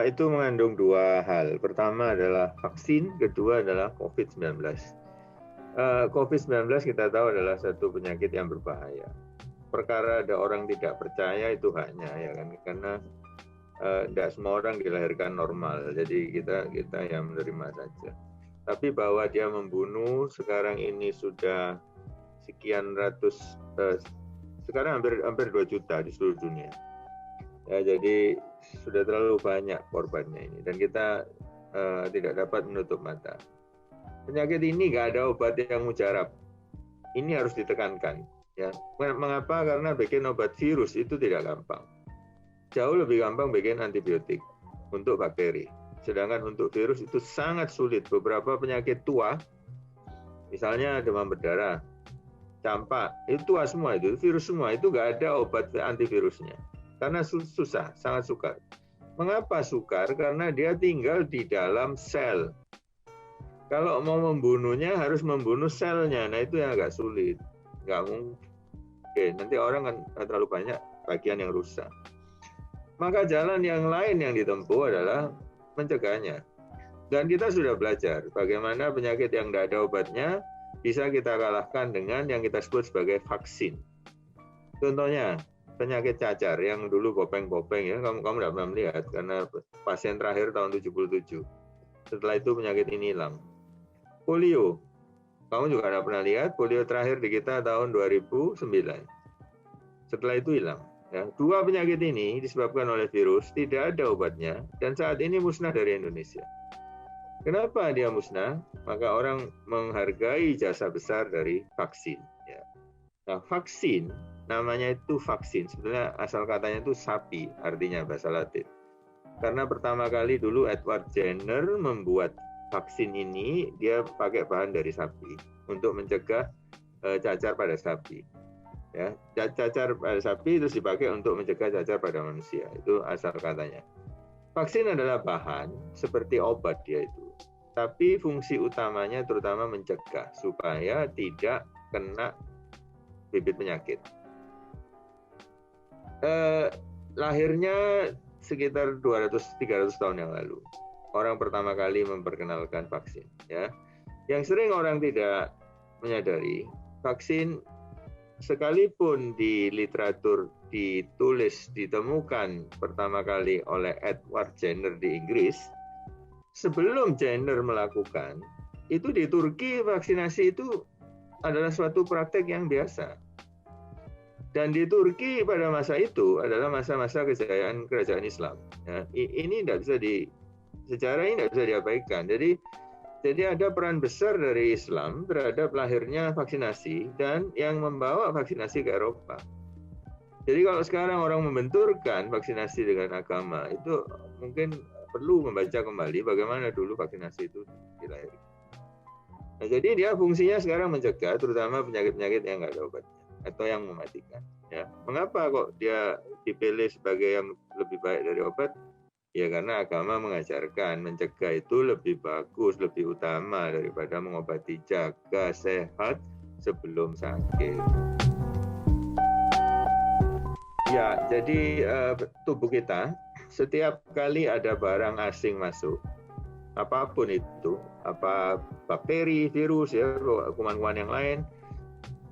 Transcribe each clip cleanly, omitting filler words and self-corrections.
itu mengandung dua hal. Pertama adalah vaksin, kedua adalah COVID-19. COVID-19 kita tahu adalah satu penyakit yang berbahaya. Perkara ada orang tidak percaya itu haknya, ya kan? Karena tidak semua orang dilahirkan normal, jadi kita yang menerima saja. Tapi bahwa dia membunuh sekarang ini sudah sekian ratus, sekarang hampir 2 juta di seluruh dunia. Ya, jadi sudah terlalu banyak korbannya ini, dan kita tidak dapat menutup mata. Penyakit ini nggak ada obat yang mujarab. Ini harus ditekankan. Ya, mengapa? Karena bikin obat virus itu tidak gampang. Jauh lebih gampang bikin antibiotik untuk bakteri. Sedangkan untuk virus itu sangat sulit. Beberapa penyakit tua, misalnya demam berdarah, campak, itu tua semua, itu virus semua, itu nggak ada obat antivirusnya. Karena susah, sangat sukar. Mengapa sukar? Karena dia tinggal di dalam sel. Kalau mau membunuhnya harus membunuh selnya, nah itu yang agak sulit. Nggak mungkin, nanti orang kan terlalu banyak bagian yang rusak. Maka jalan yang lain yang ditempuh adalah mencegahnya. Dan kita sudah belajar bagaimana penyakit yang tidak ada obatnya bisa kita kalahkan dengan yang kita sebut sebagai vaksin. Contohnya, penyakit cacar yang dulu bopeng-bopeng, ya, kamu tidak pernah melihat karena pasien terakhir tahun 77. Setelah itu penyakit ini hilang. Polio, kamu juga tidak pernah lihat, polio terakhir di kita tahun 2009. Setelah itu hilang. Ya, 2 penyakit ini disebabkan oleh virus, tidak ada obatnya, dan saat ini musnah dari Indonesia. Kenapa dia musnah? Maka orang menghargai jasa besar dari vaksin. Ya. Nah, vaksin, namanya itu vaksin, sebenarnya asal katanya itu sapi, artinya bahasa Latin. Karena pertama kali dulu Edward Jenner membuat vaksin ini, dia pakai bahan dari sapi untuk mencegah cacar pada sapi. Ya, cacar pada sapi terus dipakai untuk mencegah cacar pada manusia. Itu asal katanya. Vaksin adalah bahan seperti obat dia itu. Tapi fungsi utamanya terutama mencegah supaya tidak kena bibit penyakit. Lahirnya sekitar 200-300 tahun yang lalu. Orang pertama kali memperkenalkan vaksin. Ya. Yang sering orang tidak menyadari, vaksin sekalipun di literatur ditulis, ditemukan pertama kali oleh Edward Jenner di Inggris, sebelum Jenner melakukan, itu di Turki vaksinasi itu adalah suatu praktek yang biasa. Dan di Turki pada masa itu adalah masa-masa kejayaan kerajaan Islam. Ya, ini tidak bisa sejarah ini tidak bisa diabaikan. Jadi ada peran besar dari Islam terhadap lahirnya vaksinasi dan yang membawa vaksinasi ke Eropa. Jadi kalau sekarang orang membenturkan vaksinasi dengan agama, itu mungkin perlu membaca kembali bagaimana dulu vaksinasi itu dilahirkan. Nah, jadi dia fungsinya sekarang mencegah, terutama penyakit-penyakit yang nggak ada obatnya atau yang mematikan. Ya, mengapa kok dia dipilih sebagai yang lebih baik dari obat? Ya karena agama mengajarkan mencegah itu lebih bagus, lebih utama daripada mengobati. Jaga sehat sebelum sakit. Ya, jadi tubuh kita setiap kali ada barang asing masuk, apapun itu, apa bakteri, virus, ya, kuman-kuman yang lain,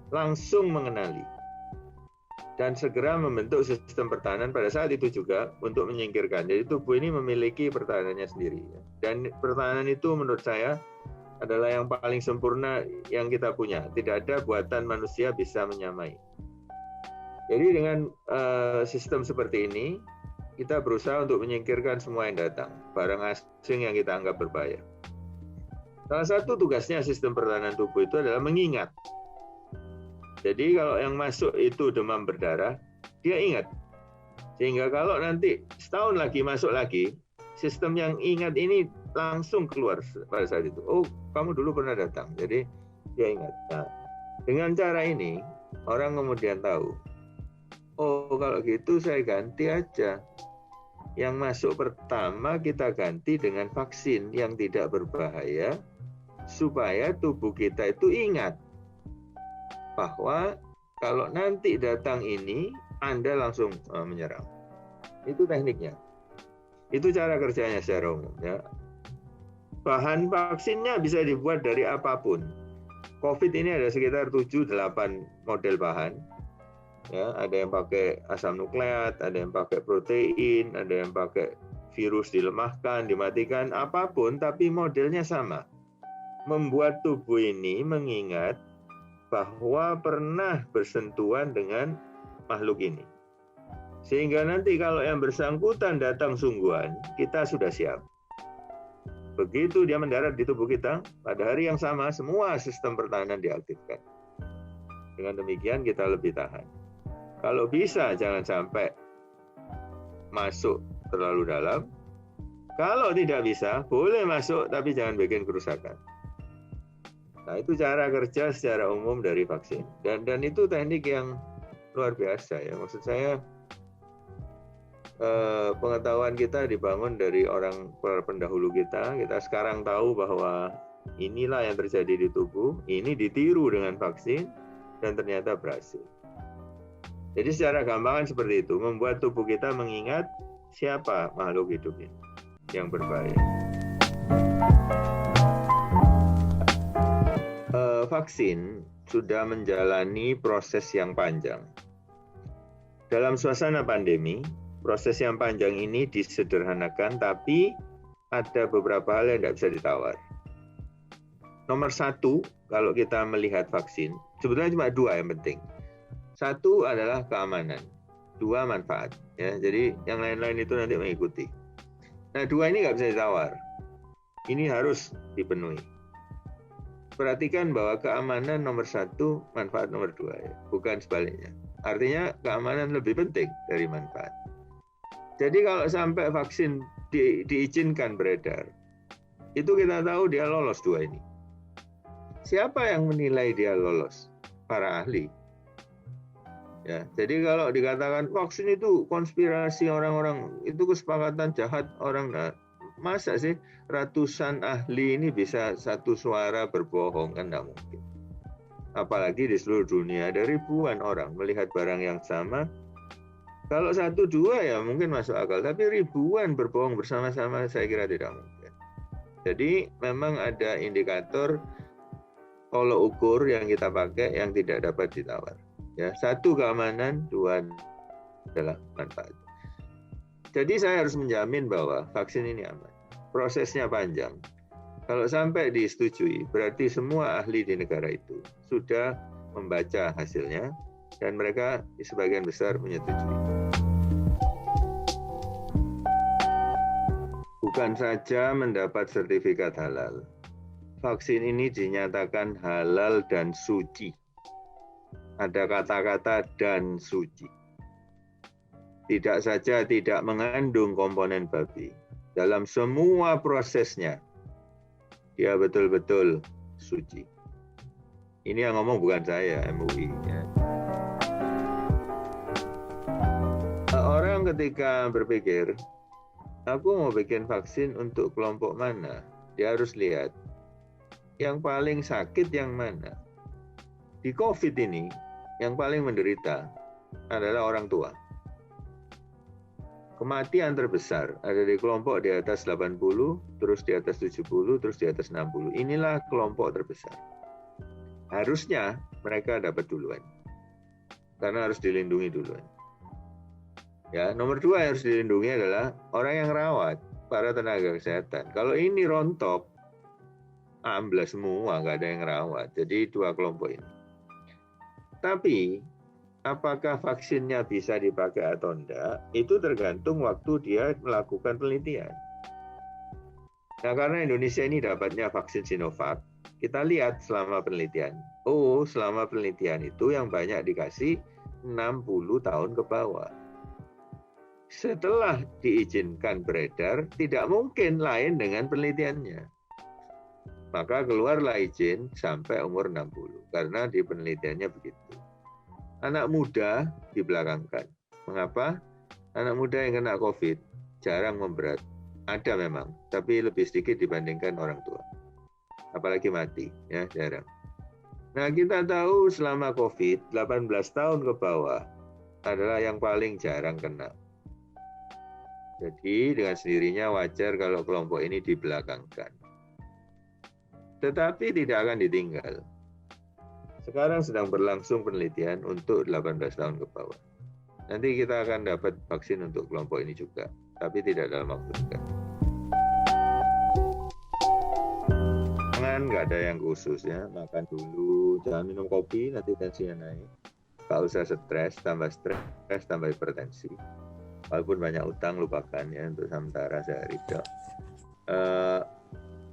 langsung mengenali dan segera membentuk sistem pertahanan pada saat itu juga untuk menyingkirkan. Jadi tubuh ini memiliki pertahanannya sendiri. Dan pertahanan itu menurut saya adalah yang paling sempurna yang kita punya. Tidak ada buatan manusia bisa menyamai. Jadi dengan sistem seperti ini, kita berusaha untuk menyingkirkan semua yang datang. Barang asing yang kita anggap berbahaya. Salah satu tugasnya sistem pertahanan tubuh itu adalah mengingat. Jadi kalau yang masuk itu demam berdarah, dia ingat. Sehingga kalau nanti setahun lagi masuk lagi, sistem yang ingat ini langsung keluar pada saat itu. Oh, kamu dulu pernah datang. Jadi dia ingat. Nah, dengan cara ini, orang kemudian tahu. Oh, kalau gitu saya ganti aja. Yang masuk pertama kita ganti dengan vaksin yang tidak berbahaya, supaya tubuh kita itu ingat bahwa kalau nanti datang ini, Anda langsung menyerang. Itu tekniknya. Itu cara kerjanya secara umum ya. Bahan vaksinnya bisa dibuat dari apapun. COVID ini ada sekitar 7-8 model bahan. Ya, ada yang pakai asam nukleat, ada yang pakai protein, ada yang pakai virus dilemahkan, dimatikan, apapun, tapi modelnya sama. Membuat tubuh ini mengingat bahwa pernah bersentuhan dengan makhluk ini. Sehingga nanti kalau yang bersangkutan datang sungguhan, kita sudah siap. Begitu dia mendarat di tubuh kita, pada hari yang sama semua sistem pertahanan diaktifkan. Dengan demikian kita lebih tahan. Kalau bisa jangan sampai masuk terlalu dalam. Kalau tidak bisa, boleh masuk tapi jangan bikin kerusakan. Nah, itu cara kerja secara umum dari vaksin. Dan itu teknik yang luar biasa ya. Maksud saya pengetahuan kita dibangun dari orang pendahulu kita. Kita sekarang tahu bahwa inilah yang terjadi di tubuh, ini ditiru dengan vaksin dan ternyata berhasil. Jadi secara gampangan seperti itu, membuat tubuh kita mengingat siapa makhluk hidup ini yang berbahaya. Vaksin sudah menjalani proses yang panjang. Dalam suasana pandemi, proses yang panjang ini disederhanakan, tapi ada beberapa hal yang tidak bisa ditawar. Nomor satu, kalau kita melihat vaksin, sebetulnya cuma dua yang penting. Satu adalah keamanan, dua manfaat. Ya, jadi yang lain-lain itu nanti mengikuti. Nah, dua ini nggak bisa ditawar. Ini harus dipenuhi. Perhatikan bahwa keamanan nomor satu, manfaat nomor dua, ya. Bukan sebaliknya. Artinya keamanan lebih penting dari manfaat. Jadi kalau sampai vaksin diizinkan beredar, itu kita tahu dia lolos dua ini. Siapa yang menilai dia lolos? Para ahli. Ya, jadi kalau dikatakan vaksin itu konspirasi orang-orang, itu kesepakatan jahat orang, masa sih ratusan ahli ini bisa satu suara berbohong? Kan tidak mungkin. Apalagi di seluruh dunia ada ribuan orang melihat barang yang sama. Kalau satu dua ya mungkin masuk akal, tapi ribuan berbohong bersama-sama saya kira tidak mungkin. Jadi memang ada indikator tolok ukur yang kita pakai yang tidak dapat ditawar. Ya, satu keamanan, dua adalah manfaat. Jadi saya harus menjamin bahwa vaksin ini aman. Prosesnya panjang. Kalau sampai disetujui, berarti semua ahli di negara itu sudah membaca hasilnya dan mereka di sebagian besar menyetujui. Bukan saja mendapat sertifikat halal, vaksin ini dinyatakan halal dan suci. Ada kata-kata dan suci. Tidak saja tidak mengandung komponen babi, dalam semua prosesnya, dia betul-betul suci. Ini yang ngomong bukan saya, MUI. Ya. Orang ketika berpikir, aku mau bikin vaksin untuk kelompok mana? Dia harus lihat yang paling sakit yang mana. Di COVID ini, yang paling menderita adalah orang tua. Kematian terbesar ada di kelompok di atas 80, terus di atas 70, terus di atas 60. Inilah kelompok terbesar. Harusnya mereka dapat duluan. Karena harus dilindungi duluan. Ya, nomor dua yang harus dilindungi adalah orang yang rawat, para tenaga kesehatan. Kalau ini rontok, ambles semua, nggak ada yang rawat. Jadi dua kelompok ini. Tapi apakah vaksinnya bisa dipakai atau enggak, itu tergantung waktu dia melakukan penelitian. Nah, karena Indonesia ini dapatnya vaksin Sinovac, kita lihat selama penelitian. Oh, selama penelitian itu yang banyak dikasih 60 tahun ke bawah. Setelah diizinkan beredar, tidak mungkin lain dengan penelitiannya. Maka keluarlah izin sampai umur 60, karena di penelitiannya begitu. Anak muda dibelakangkan. Mengapa? Anak muda yang kena COVID jarang memberat. Ada memang, tapi lebih sedikit dibandingkan orang tua. Apalagi mati, ya jarang. Nah, kita tahu selama COVID, 18 tahun ke bawah adalah yang paling jarang kena. Jadi dengan sendirinya wajar kalau kelompok ini dibelakangkan. Tetapi tidak akan ditinggal. Sekarang sedang berlangsung penelitian untuk 18 tahun ke bawah. Nanti kita akan dapat vaksin untuk kelompok ini juga, tapi tidak dalam waktu dekat. Jangan, nggak ada yang khusus ya, makan dulu, jangan minum kopi, nanti tensinya naik. Nggak usah stres, tambah hipertensi. Walaupun banyak utang, lupakan ya untuk sementara sehari.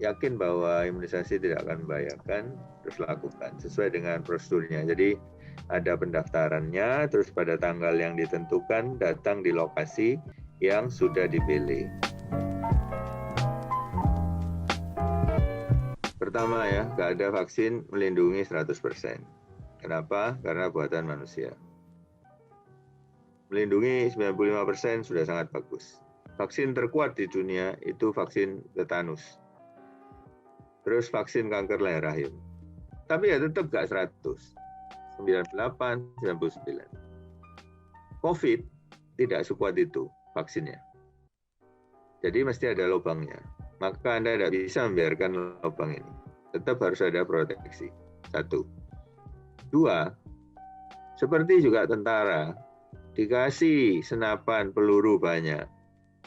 Yakin bahwa imunisasi tidak akan membahayakan, terus lakukan sesuai dengan prosedurnya. Jadi ada pendaftarannya, terus pada tanggal yang ditentukan datang di lokasi yang sudah dipilih. Pertama ya, nggak ada vaksin melindungi 100%. Kenapa? Karena buatan manusia. Melindungi 95% sudah sangat bagus. Vaksin terkuat di dunia itu vaksin tetanus. Terus vaksin kanker leher rahim. Tapi ya tetap nggak 100. 98, 99. COVID tidak sekuat itu vaksinnya. Jadi mesti ada lubangnya. Maka Anda tidak bisa membiarkan lubang ini. Tetap harus ada proteksi. 1. 2. Seperti juga tentara. Dikasih senapan peluru banyak.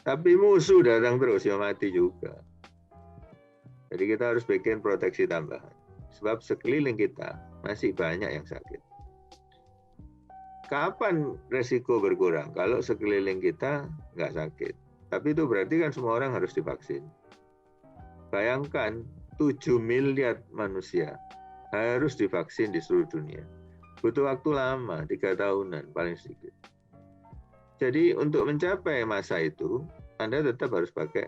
Tapi musuh datang terus, ya mati juga. Jadi kita harus bikin proteksi tambahan. Sebab sekeliling kita masih banyak yang sakit. Kapan resiko berkurang? Kalau sekeliling kita nggak sakit. Tapi itu berarti kan semua orang harus divaksin. Bayangkan 7 miliar manusia harus divaksin di seluruh dunia. Butuh waktu lama, 3 tahunan paling sedikit. Jadi untuk mencapai masa itu, Anda tetap harus pakai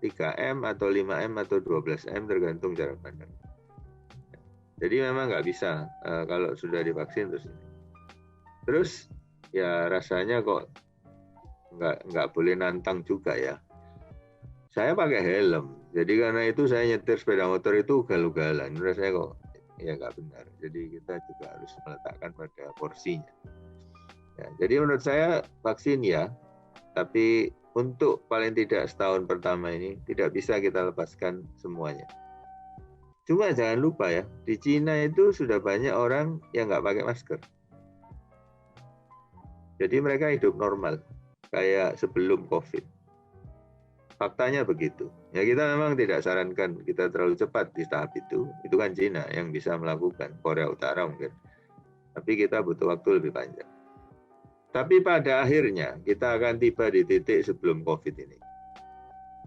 3M atau 5M atau 12M tergantung cara pandang. Jadi memang nggak bisa kalau sudah divaksin terus ini. Terus ya rasanya kok nggak boleh nantang juga ya. Saya pakai helm, jadi karena itu saya nyetir sepeda motor itu ugal-ugalan. Menurut saya kok ya nggak benar. Jadi kita juga harus meletakkan pada porsinya. Ya, jadi menurut saya vaksin ya, tapi untuk paling tidak setahun pertama ini tidak bisa kita lepaskan semuanya. Cuma jangan lupa ya, di Cina itu sudah banyak orang yang nggak pakai masker. Jadi mereka hidup normal, kayak sebelum COVID. Faktanya begitu. Ya kita memang tidak sarankan kita terlalu cepat di tahap itu. Itu kan Cina yang bisa melakukan, Korea Utara mungkin. Tapi kita butuh waktu lebih panjang. Tapi pada akhirnya kita akan tiba di titik sebelum COVID ini.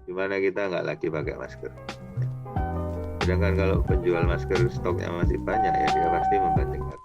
Di mana kita nggak lagi pakai masker. Sedangkan kalau penjual masker stoknya masih banyak ya dia pasti membandingkan.